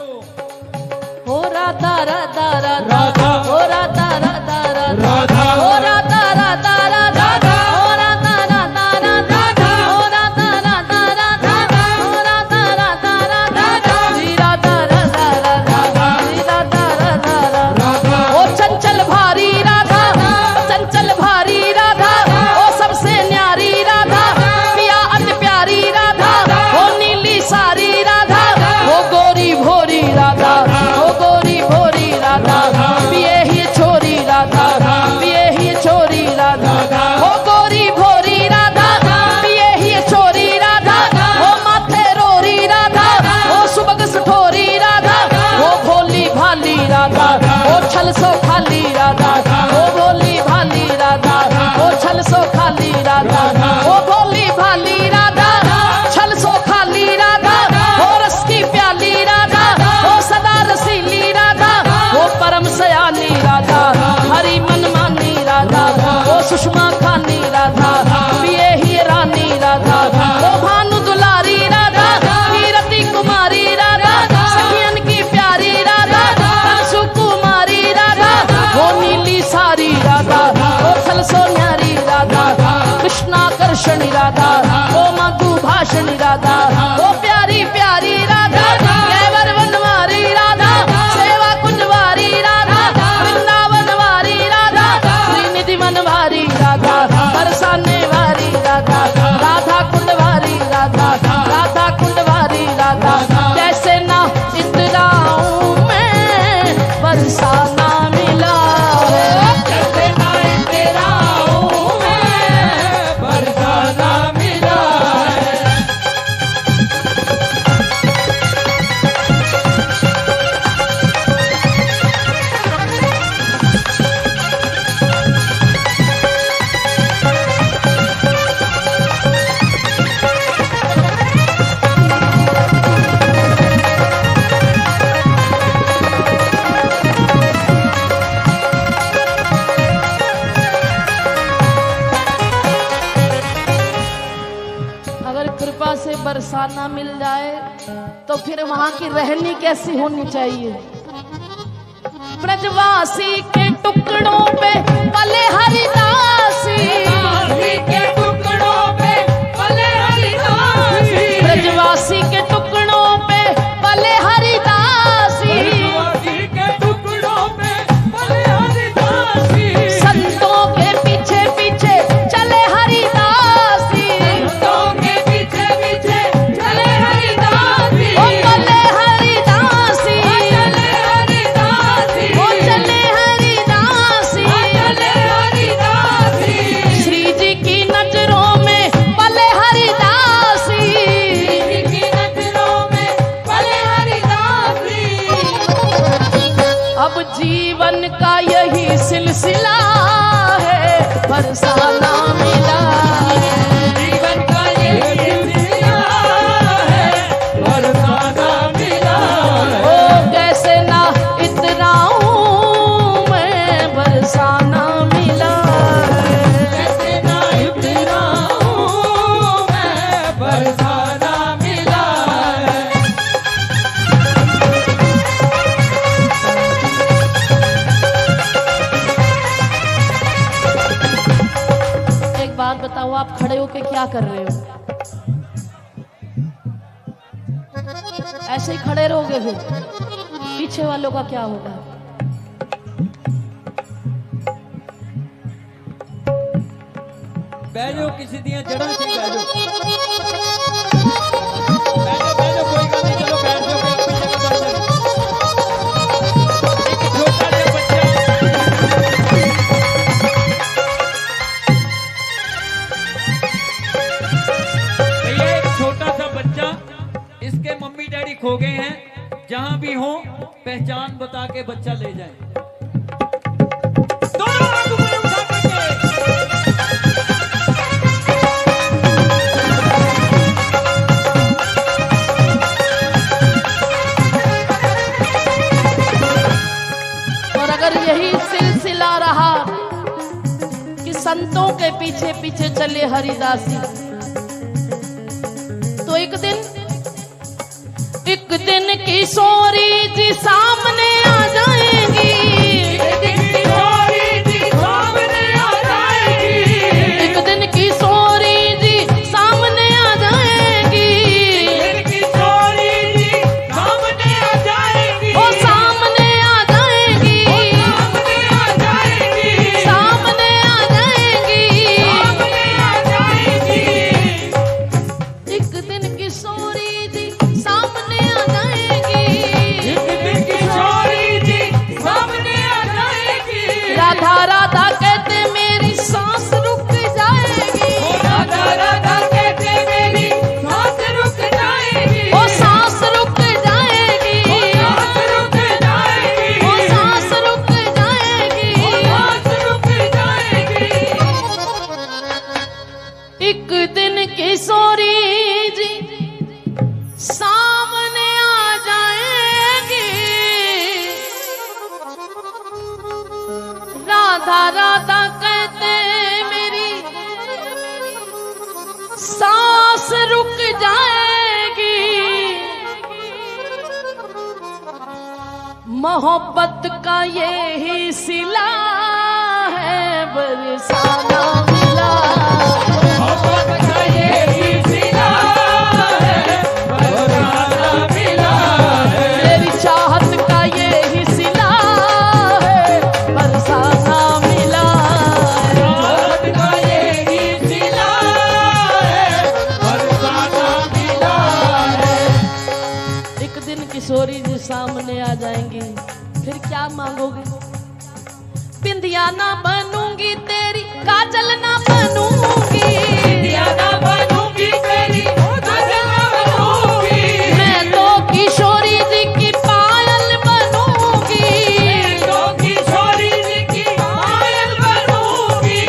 हो राधा राधा राधा हो राधा राधा राधा हो राधा राधा राधा हो राधा राधा राधा हो राधा राधा राधा हो राधा राधा राधा श्री राधा राधा राधा श्री राधा राधा राधा ओ चंचल भारी राधा चंचल भारी राधा ओ सबसे न्यारी राधा पिया अति प्यारी राधा ओ नीली सारी राधा ओ गोरी भोरी राधा ओ गोरी भोरी राधा पिए ही छोरी राधा पिए ही छोरी राधा ओ गोरी भोरी राधा पिए ही छोरी राधा ओ माथे रोरी राधा ओ सुबह सुठोरी राधा ओ भोली भाली राधा ओ छल सो खाली राधा ओ भोली भाली राधा ओ छल सो खाली राधा ओ भोली भाली राधा छल सो खाली राधा ओ रस की प्याली राधा ओ सदा रसीली राधा ओ परम सयानी राधा हरि मन मानी राधा ओ सुषमा खानी राधा पिए ही रानी राधा ओ भानु दुलारी राधा कीरति कुमारी राधा सखियन की प्यारी राधा कंसु कुमारी राधा ओ नीली सारी राधा ओ छल सो न्यारी राधा कृष्णाकर्षणी राधा ओ मधु भाषणी राधा ओ प्यारी प्यारी राधा कैवर वनवारी राधा सेवा कुंजवारी राधा वृंदावन वारी राधा श्रीनिधि मनवारी राधा बरसाने वाली राधा राधा कुंडवारी राधा राधा कुंडवारी राधा जैसे ना इतराऊं मैं बरसाना मिला जैसे ना इतराऊं मैं बरसाना मिला अगर कृपा से बरसाना मिल जाए तो फिर वहां की रहनी कैसी होनी चाहिए। ब्रजवासी के टुकड़ों पे पले हरिदासी के टुकड़ों पे पले हरिदासी ब्रजवासी के टुकड़ों पे पले हरिदासी के टुकड़ों पे पले हरिदासी संतों के पीछे पीछे चले हरिदासी संतों के पीछे पीछे चले हरिदासी ओ पले हरिदासी चले हरिदासी ओ चले हरिदासी चले हरिदासी श्री जी की नजरों में पले हरिदासी की नजरों में पले हरिदासी अब जीवन का यही सिलसिला है बरसाना मिला जीवन का ये सिलसिला है बरसाना मिला ओ कैसे ना इतराऊं मैं बरसाना मिला जैसे ना इतराऊं मैं बरसाना मिला एक बात बताओ, आप खड़े होके क्या कर रहे हो? ऐसे ही खड़े रहोगे फिर पीछे वालों का क्या होगा? बैठो किसी दिया जड़ा से बैठो बैठो बैठो कोई गल नहीं चलो बैठ जाओ एक पीछे का बैठ एक छोटा सा बच्चा भैया एक छोटा सा बच्चा इसके मम्मी डैडी खो गए हैं जहां भी हो पहचान बता के बच्चा ले जाए दोनों हाथ ऊपर उठा करके और अगर यही सिलसिला रहा कि संतों के पीछे पीछे चले हरिदासी, तो एक दिन किशोरी की सामने आ जाएंगी, एक दिन किशोरी जी सामने आ जाएगी, एक दिन किशोरी जी सामने आ जाएंगी, एक दिन किशोरी जी सामने आ जाएगी, वो सामने आ जाएंगी, सामने आ जाएगी, सामने आ जाएंगी, सामने आ जाएगी, एक दिन किशोरी जी सामने आ जाएंगी, एक दिन किशोरी जी सामने आ जाएगी, राधा राधा कहते मेरी सांस रुक जाएगी, राधा राधा कहते मेरी सांस रुक जाएगी, वो सांस रुक जाएगी, सांस रुक जाएगी, वो सांस रुक जाएगी, सांस रुक जाएगी, एक दिन किशोरी जी सामने आ जाएगी, राधा राधा कहते मेरी सांस रुक जाएगी, मोहब्बत का ये ही सिला है बरसाना मिला, मोहब्बत का ये ही सिला है, बरसाना मिला है, तेरी चाहत का ये ही सिला है बरसाना मिला है। मोहब्बत का ये ही सिला है, बरसाना मिला है, एक दिन किशोरी जी सामने आ जाएंगी, फिर क्या मांगोगे? बिंदिया ना बनूंगी तेरी, काजल ना बनूंगी, दिया ना बनूंगी तेरी, काजल ना बनूंगी, मैं तो किशोरी जी की पायल बनूंगी, तो किशोरी जी की पायल बनूंगी,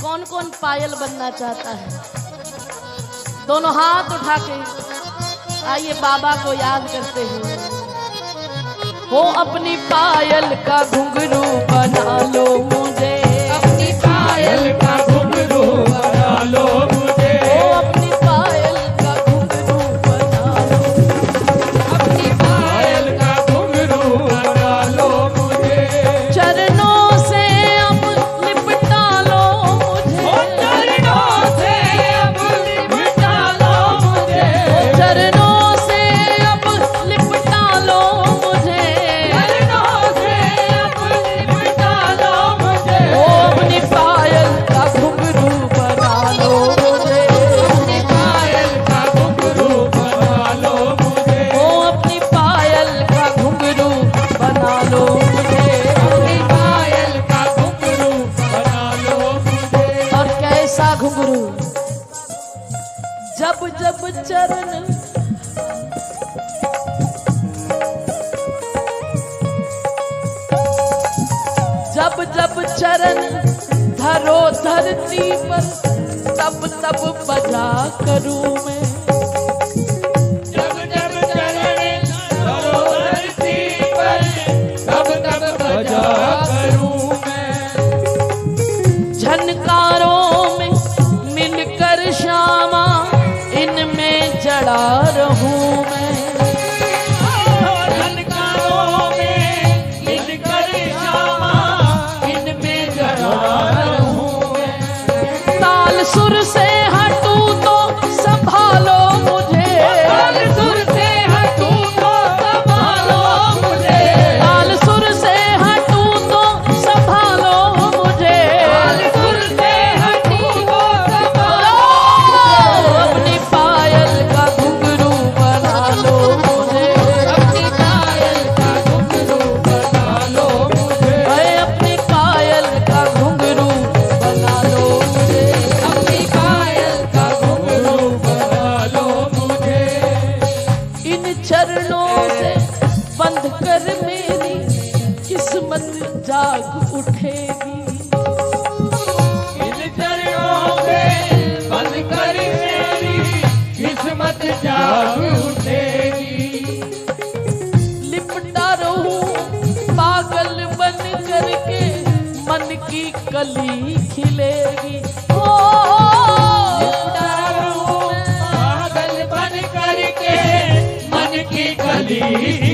कौन कौन पायल बनना चाहता है? दोनों हाथ उठा के आइए बाबा को याद करते हुए, हो अपनी पायल का घुंघरू बना लो मुझे, अपनी पायल का घुंघरू बना लो मुझे, हो अपनी पायल का घुंघरू बना लो, अपनी पायल का घुंघरू बना लो मुझे, चरणों से अब लिपटा लो मुझे, ओ चरणों से अब लिपटा लो मुझे, चरणों से अब लिपटा लो मुझे, चरणों से अब लिपटा लो मुझे, हो अपनी पायल का घुंघरू बना लो मुझे, अपनी पायल का घुंघरू बना लो मुझे, हो अपनी पायल का घुंघरू बना लो मुझे, अपनी पायल का घुंघरू बना लो मुझे, और कैसा घुंघरू? जब जब चरण जब जब चरण धरो धरती पर, तब तब बजा करूं मैं, जब जब चरण धरो धरती पर, तब तब बजा करूं मैं, झनकारों में मिलकर श्यामा, इनमें जड़ा रहूं मैं, झनकारों में मिलकर श्यामा, इनमें जड़ा रहूं मैं, ताल सुर से हटूं तो संभालो मुझे, ताल सुर से हटूं तो संभालो मुझे, ताल सुर से हटूं तो संभालो मुझे, ताल सुर से हटूं तो संभालो अपनी पायल का घुंघरू बना लो मुझे, अपनी पायल का घुंघरू बना लो मुझे, अपनी पायल का घुंघरू बना लो मुझे, अपनी पायल का घुंघरू बना लो मुझे, इन चरणों से बंध कर मेरी किस्मत जाग उठेगी, इन चरणों में बंद कर मेरी किस्मत जाग उठेगी, लिपटा रहूं पागल बन करके, मन की कली खिलेगी, ओ पागल बन करके बोली